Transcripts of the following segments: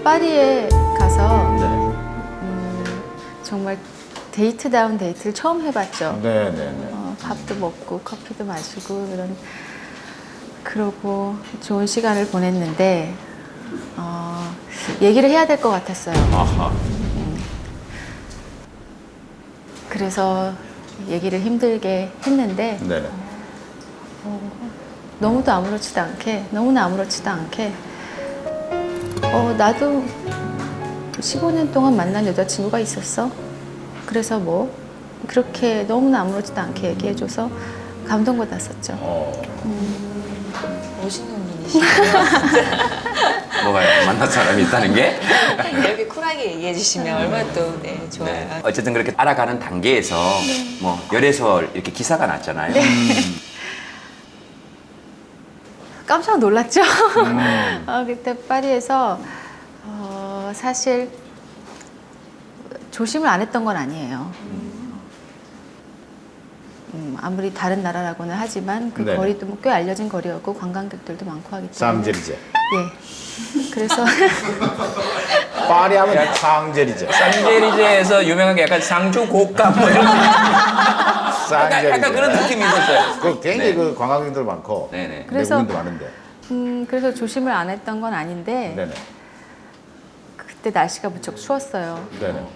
파리에 가서 네. 정말 데이트다운 데이트를 처음 해봤죠. 네네네. 밥도 먹고 커피도 마시고 그러고 좋은 시간을 보냈는데 얘기를 해야 될 것 같았어요. 아하. 그래서 얘기를 힘들게 했는데 네네. 너무나 아무렇지도 않게 나도 15년 동안 만난 여자친구가 있었어. 그래서 뭐 그렇게 너무나 아무렇지도 않게 얘기해줘서 감동받았었죠. 멋있는 분이시네요. 뭐가요? 만난 사람이 있다는 게? 이렇게 쿨하게 얘기해 주시면 얼마나 또 좋아요. 네. 어쨌든 그렇게 알아가는 단계에서 뭐 열애설 이렇게 기사가 났잖아요. 깜짝 놀랐죠. 그때 파리에서 사실 조심을 안 했던 건 아니에요. 아무리 다른 나라라고는 하지만 그 네네. 거리도 뭐 꽤 알려진 거리였고 관광객들도 많고 하기 때문에. 쌍제리제. 예. 그래서 파리 하면 쌍제리제. 쌍제리제에서 유명한 게 약간 상주 고감 뭐 이런 쌍제리제. 약간 그런 느낌이 있었어요. 그 굉장히 네. 그 관광객들 많고 네네. 그래서- 외국인도 많은데. 그래서 조심을 안 했던 건 아닌데 네네. 그때 날씨가 무척 추웠어요. 네네.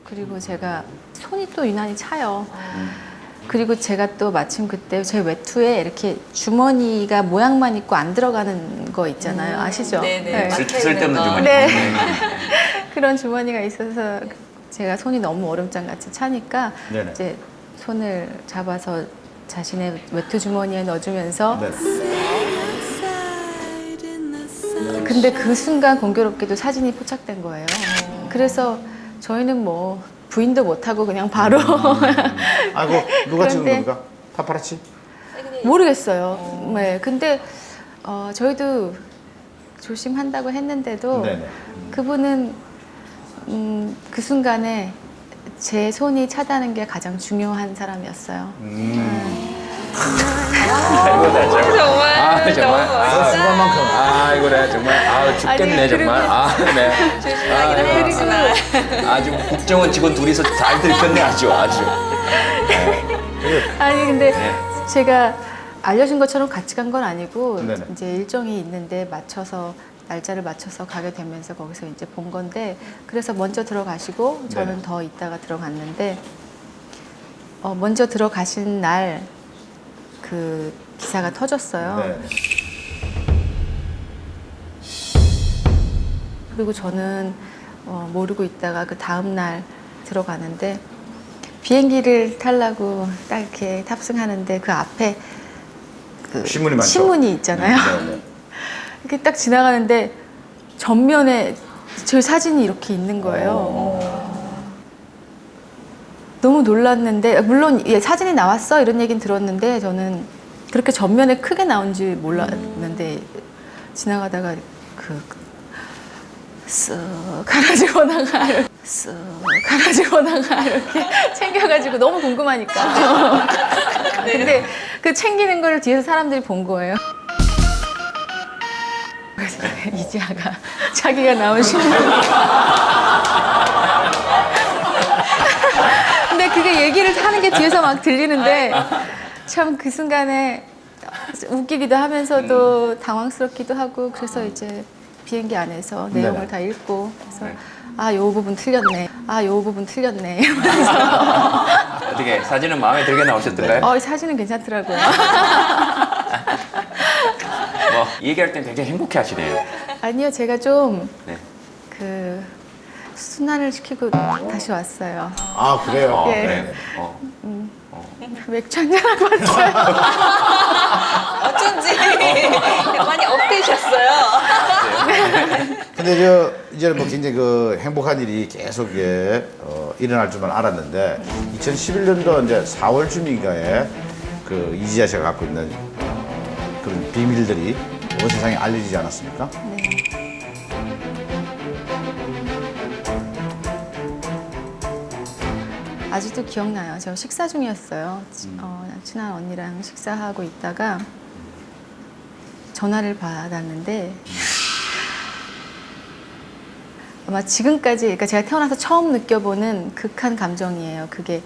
그리고 제가 손이 또 유난히 차요. 그리고 제가 또 마침 그때 제 외투에 이렇게 주머니가 모양만 있고 안 들어가는 거 있잖아요. 아시죠? 네네. 쓸데없는 주머니. 네. 그런 주머니가 있어서 제가 손이 너무 얼음장 같이 차니까 네네. 이제 손을 잡아서 자신의 외투 주머니에 넣어주면서 네네. 근데 그 순간 공교롭게도 사진이 포착된 거예요. 그래서 저희는 뭐 부인도 못하고 그냥 바로 아이고 누가 찍은 그런데- 겁니까? 파파라치? 모르겠어요. 네, 근데 저희도 조심한다고 했는데도 네네. 그분은 그 순간에 제 손이 차다는 게 가장 중요한 사람이었어요. 정말 아, 정말. 너무 그 멋있다. 순간만큼. 아이고, 네, 정말. 아, 죽겠네, 아니, 정말. 그리고- 아, 네. 조심하긴 하겠지만. 아주 국정원 직원 둘이서 잘 들켰네, 아주. 아니 근데 네. 제가 알려준 것처럼 같이 간 건 아니고 네네. 이제 일정이 있는데 날짜를 맞춰서 가게 되면서 거기서 이제 본 건데 그래서 먼저 들어가시고 저는 네네. 더 있다가 들어갔는데 먼저 들어가신 날 그 기사가 터졌어요. 네. 그리고 저는 모르고 있다가 그 다음 날 들어가는데 비행기를 타려고 딱 이렇게 탑승하는데 그 앞에 그 신문이 많죠? 신문이 있잖아요. 네네. 이렇게 딱 지나가는데 전면에 제 사진이 이렇게 있는 거예요. 너무 놀랐는데 물론 예, 사진이 나왔어 이런 얘기는 들었는데 저는 그렇게 전면에 크게 나온지 몰랐는데 지나가다가 쓱 가라지거나가 이렇게 챙겨가지고 너무 궁금하니까. 근데 그 챙기는 걸 뒤에서 사람들이 본 거예요. 그래서 이지아가 자기가 나온 신문. 근데 그게 얘기를 하는 게 뒤에서 막 들리는데 참 그 순간에 웃기기도 하면서도 당황스럽기도 하고 그래서 이제 비행기 안에서 내용을 네네. 다 읽고 그래서 요 부분 틀렸네. 요 부분 틀렸네. 이러면서 어떻게, 사진은 마음에 들게 나오셨던가요? 사진은 괜찮더라고요. 뭐, 얘기할 땐 굉장히 행복해 하시네요. 아니요, 제가 좀 네. 순환을 시키고 다시 왔어요. 아 그래요? 예. 그래요. 맥주 한잔 하고 왔어요. 어쩐지 많이 업되셨어요. 근데 이제는 뭐 굉장히 그 행복한 일이 계속 일어날 줄만 알았는데 2011년도 이제 4월쯤인가에 그 이지아 씨가 갖고 있는 그런 비밀들이 온 세상에 알려지지 않았습니까? 아직도 기억나요. 저 식사 중이었어요. 친한 언니랑 식사하고 있다가 전화를 받았는데 아마 지금까지, 그러니까 제가 태어나서 처음 느껴보는 극한 감정이에요. 그게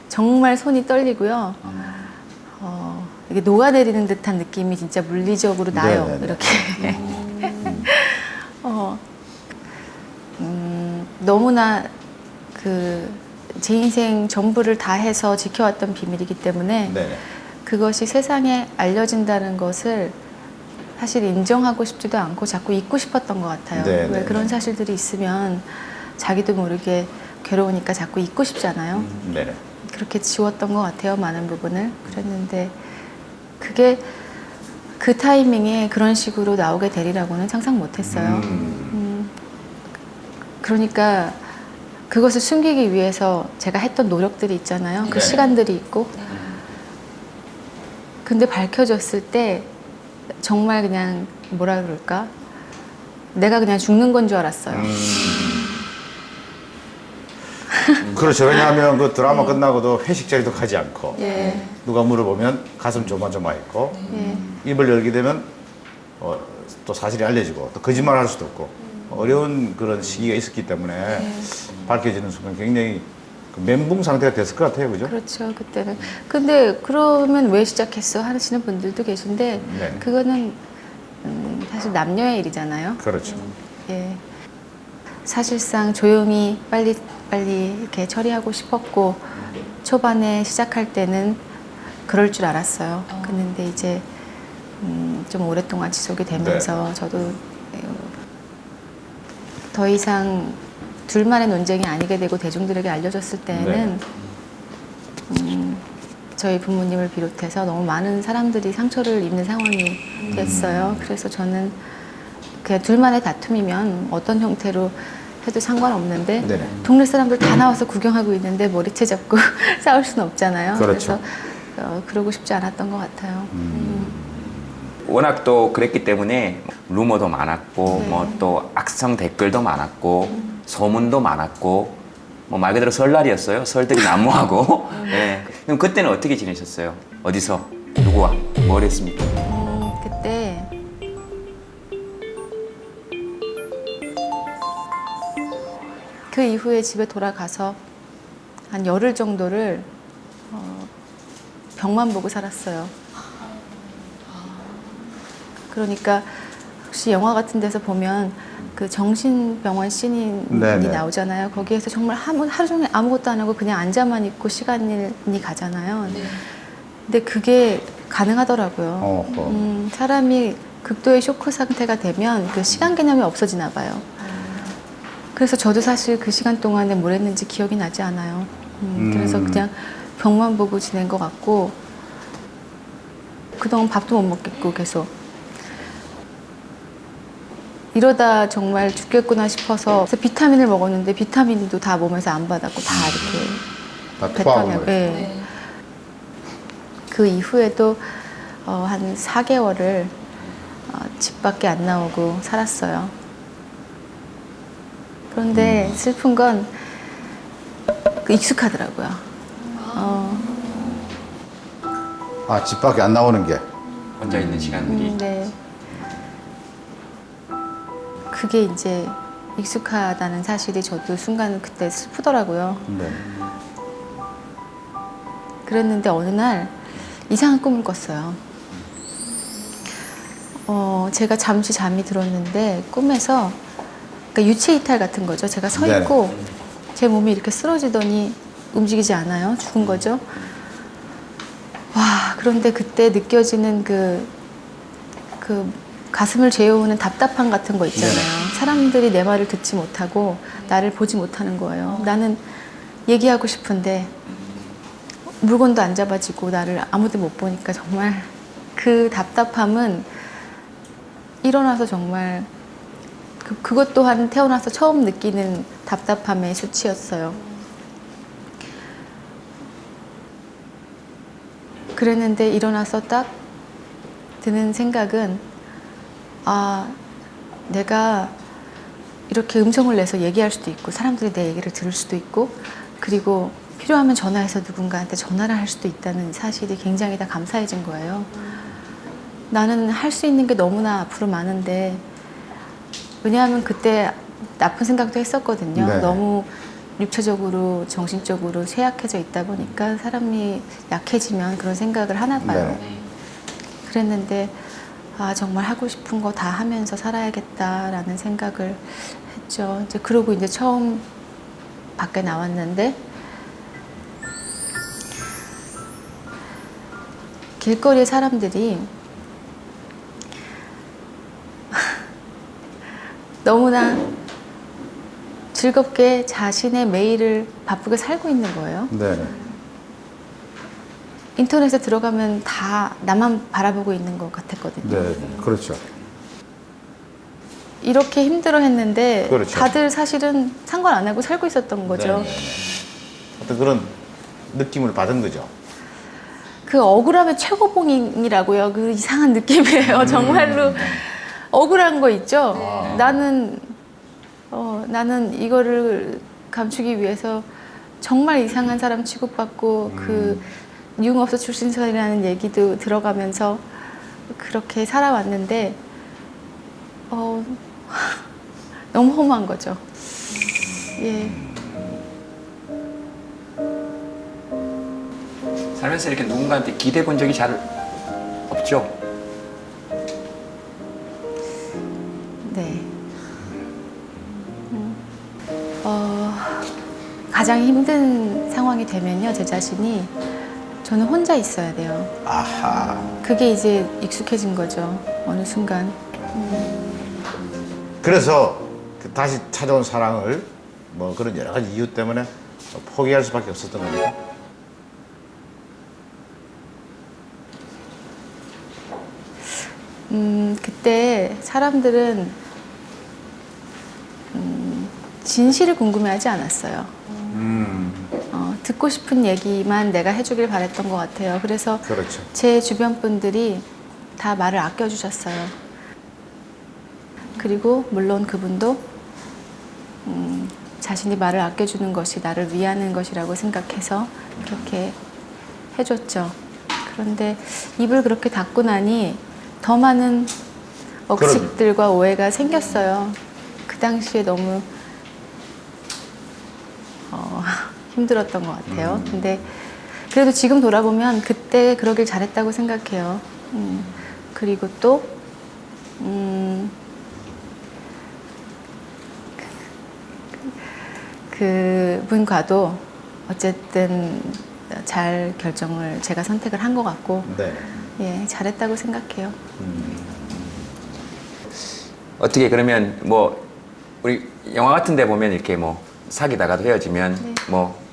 정말 손이 떨리고요. 이게 녹아내리는 듯한 느낌이 진짜 물리적으로 나요. 네네네. 이렇게. 너무나 제 인생 전부를 다해서 지켜왔던 비밀이기 때문에 네네. 그것이 세상에 알려진다는 것을 사실 인정하고 싶지도 않고 자꾸 잊고 싶었던 것 같아요. 네, 왜 네, 그런 네. 사실들이 있으면 자기도 모르게 괴로우니까 자꾸 잊고 싶잖아요. 네네. 그렇게 지웠던 것 같아요. 많은 부분을. 그랬는데 그게 그 타이밍에 그런 식으로 나오게 되리라고는 상상 못했어요. 그러니까 그것을 숨기기 위해서 제가 했던 노력들이 있잖아요. 그 네. 시간들이 있고. 근데 밝혀졌을 때 정말 그냥 뭐라 그럴까? 내가 그냥 죽는 건 줄 알았어요. 그렇죠. 왜냐하면 그 드라마 끝나고도 회식 자리도 가지 않고 예. 누가 물어보면 가슴 조마조마했고 예. 입을 열게 되면 또 사실이 알려지고 또 거짓말 할 수도 없고 어려운 그런 시기가 있었기 때문에 밝혀지는 순간 굉장히 그 멘붕 상태가 됐을 것 같아요. 그죠? 그렇죠. 그때는. 근데 그러면 왜 시작했어? 하시는 분들도 계신데 네. 그거는 사실 남녀의 일이잖아요. 그렇죠. 예. 사실상 조용히 빨리 이렇게 처리하고 싶었고 초반에 시작할 때는 그럴 줄 알았어요. 그런데 이제 좀 오랫동안 지속이 되면서 저도 더 이상 둘만의 논쟁이 아니게 되고 대중들에게 알려졌을 때는 저희 부모님을 비롯해서 너무 많은 사람들이 상처를 입는 상황이 됐어요. 그래서 저는 그냥 둘만의 다툼이면 어떤 형태로 해도 상관없는데 네네. 동네 사람들 다 나와서 구경하고 있는데 머리채 잡고 싸울 수는 없잖아요. 그렇죠. 그래서 그러고 싶지 않았던 것 같아요. 워낙 또 그랬기 때문에 루머도 많았고 네. 뭐 또 악성 댓글도 많았고 소문도 많았고 뭐 말 그대로 설날이었어요. 설들이 난무하고. 네. 그럼 그때는 어떻게 지내셨어요? 어디서 누구와 뭘 했습니까? 그때 그 이후에 집에 돌아가서 한 열흘 정도를 병만 보고 살았어요. 그러니까 혹시 영화 같은 데서 보면 그 정신병원 씬이 네네. 나오잖아요. 거기에서 정말 하루 종일 아무것도 안 하고 그냥 앉아만 있고 시간이 가잖아요. 근데 그게 가능하더라고요. 어허. 사람이 극도의 쇼크 상태가 되면 그 시간 개념이 없어지나 봐요. 그래서 저도 사실 그 시간 동안에 뭘 했는지 기억이 나지 않아요. 그래서 그냥 병만 보고 지낸 것 같고 그동안 밥도 못 먹겠고 계속 이러다 정말 죽겠구나 싶어서 그래서 비타민을 먹었는데 비타민도 다 몸에서 안 받았고 다 이렇게 다 토하고 뱉어내고. 그래요. 예. 그 이후에도 한 4개월을 집 밖에 안 나오고 살았어요. 그런데 슬픈 건 익숙하더라고요. 아, 집 밖에 안 나오는 게. 혼자 있는 시간들이. 네. 그게 이제 익숙하다는 사실이 저도 순간 그때 슬프더라고요. 네. 그랬는데 어느 날 이상한 꿈을 꿨어요. 제가 잠시 잠이 들었는데 꿈에서 그러니까 유체 이탈 같은 거죠. 제가 서 네네. 있고 제 몸이 이렇게 쓰러지더니 움직이지 않아요. 죽은 거죠. 와, 그런데 그때 느껴지는 그 가슴을 죄어오는 답답함 같은 거 있잖아요. 사람들이 내 말을 듣지 못하고 나를 보지 못하는 거예요. 나는 얘기하고 싶은데 물건도 안 잡아지고 나를 아무도 못 보니까 정말 그 답답함은 일어나서 정말 그것 또한 태어나서 처음 느끼는 답답함의 수치였어요. 그랬는데 일어나서 딱 드는 생각은 내가 이렇게 음성을 내서 얘기할 수도 있고 사람들이 내 얘기를 들을 수도 있고 그리고 필요하면 전화해서 누군가한테 전화를 할 수도 있다는 사실이 굉장히 다 감사해진 거예요. 나는 할 수 있는 게 너무나 앞으로 많은데 왜냐하면 그때 나쁜 생각도 했었거든요. 네. 너무 육체적으로 정신적으로 쇠약해져 있다 보니까 사람이 약해지면 그런 생각을 하나 봐요. 네. 그랬는데 아 정말 하고 싶은 거 다 하면서 살아야겠다라는 생각을 했죠. 이제 그러고 이제 처음 밖에 나왔는데 길거리에 사람들이 너무나 즐겁게 자신의 매일을 바쁘게 살고 있는 거예요. 네. 인터넷에 들어가면 다 나만 바라보고 있는 것 같았거든요. 네. 그렇죠. 이렇게 힘들어 했는데 그렇죠. 다들 사실은 상관 안 하고 살고 있었던 거죠. 네. 어떤 그런 느낌을 받은 거죠. 그 억울함의 최고봉이라고요. 그 이상한 느낌이에요. 정말로 억울한 거 있죠. 나는 이거를 감추기 위해서 정말 이상한 사람 취급받고 그 유흥업소 출신설이라는 얘기도 들어가면서 그렇게 살아왔는데 너무 허무한 거죠. 예. 살면서 이렇게 누군가한테 기대 본 적이 잘 없죠? 네. 가장 힘든 상황이 되면요, 제 자신이 저는 혼자 있어야 돼요. 아하. 그게 이제 익숙해진 거죠. 어느 순간. 그래서 그 다시 찾아온 사랑을 뭐 그런 여러 가지 이유 때문에 포기할 수밖에 없었던 겁니다. 그때 사람들은 진실을 궁금해하지 않았어요. 듣고 싶은 얘기만 내가 해주길 바랬던 것 같아요. 그래서 그렇죠. 제 주변 분들이 다 말을 아껴주셨어요. 그리고 물론 그분도 자신이 말을 아껴주는 것이 나를 위하는 것이라고 생각해서 그렇게 해줬죠. 그런데 입을 그렇게 닫고 나니 더 많은 억측들과 오해가 생겼어요. 그 당시에 너무 힘들었던 것 같아요. 근데 그래도 지금 돌아보면 그때 그러길 잘했다고 생각해요. 그리고 또 그분과도 어쨌든 잘 결정을 제가 선택을 한 것 같고 네. 예, 잘했다고 생각해요. 어떻게 그러면 뭐 우리 영화 같은 데 보면 이렇게 뭐 사귀다가도 헤어지면 네. 뭐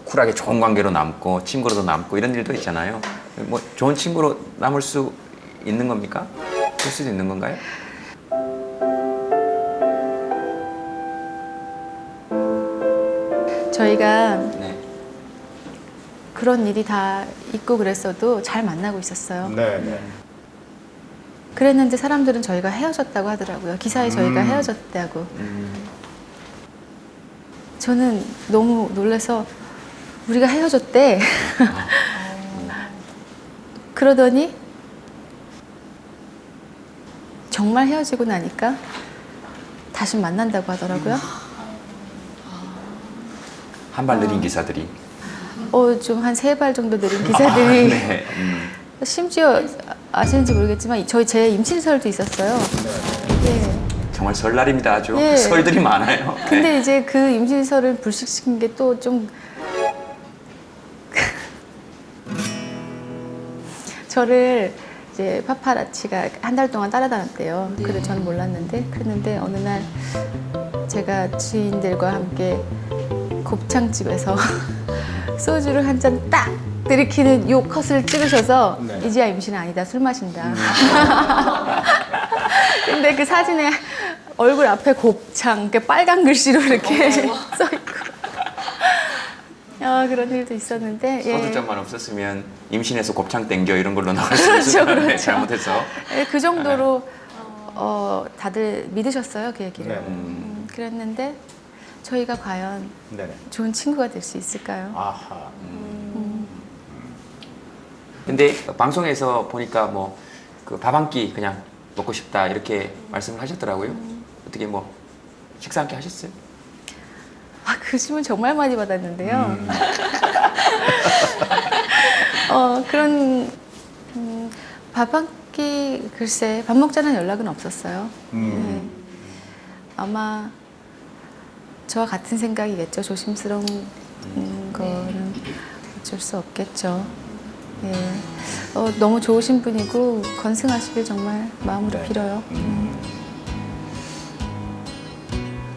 쿨하게 좋은 관계로 남고 친구로도 남고 이런 일도 있잖아요. 뭐 좋은 친구로 남을 수 있는 겁니까? 될 수도 있는 건가요? 저희가 네. 그런 일이 다 있고 그랬어도 잘 만나고 있었어요. 네. 네. 그랬는데 사람들은 저희가 헤어졌다고 하더라고요. 기사에 저희가 헤어졌다고. 저는 너무 놀라서 우리가 헤어졌대. 그러더니 정말 헤어지고 나니까 다시 만난다고 하더라고요. 한 발 느린 기사들이. 좀 한 3발 정도 느린 기사들이 네. 심지어 아시는지 모르겠지만 제 임신설도 있었어요. 예. 정말 설날입니다. 아주 예. 설들이 많아요. 근데 네. 이제 그 임신설을 불식시킨 게 또 좀 저를 이제 파파라치가 한 달 동안 따라다녔대요. 그래 저는 몰랐는데 그랬는데 어느 날 제가 지인들과 함께 곱창집에서 소주를 한 잔 딱 들이키는 요 컷을 찍으셔서 네. 이제야 임신은 아니다 술 마신다. 근데 그 사진에 얼굴 앞에 곱창 이렇게 빨간 글씨로 이렇게 써 있고 그런 일도 있었는데 소두점만 없었으면 임신해서 곱창 땡겨 이런 걸로 나올 수 그렇죠, 있었는데 그렇죠. 잘못해서. 그 정도로 다들 믿으셨어요 그 얘기를. 네. 그랬는데 저희가 과연 네. 좋은 친구가 될 수 있을까요? 아하. 근데 방송에서 보니까 뭐 그 밥 한 끼 그냥 먹고 싶다 이렇게 말씀을 하셨더라고요. 어떻게 뭐 식사 함께 하셨어요? 아, 그 질문 정말 많이 받았는데요. 그런 밥 한 끼 글쎄 밥 먹자는 연락은 없었어요. 네. 아마 저와 같은 생각이겠죠. 조심스러운 거는 어쩔 수 없겠죠. 예. 너무 좋으신 분이고 건승하시길 정말 마음으로 네. 빌어요.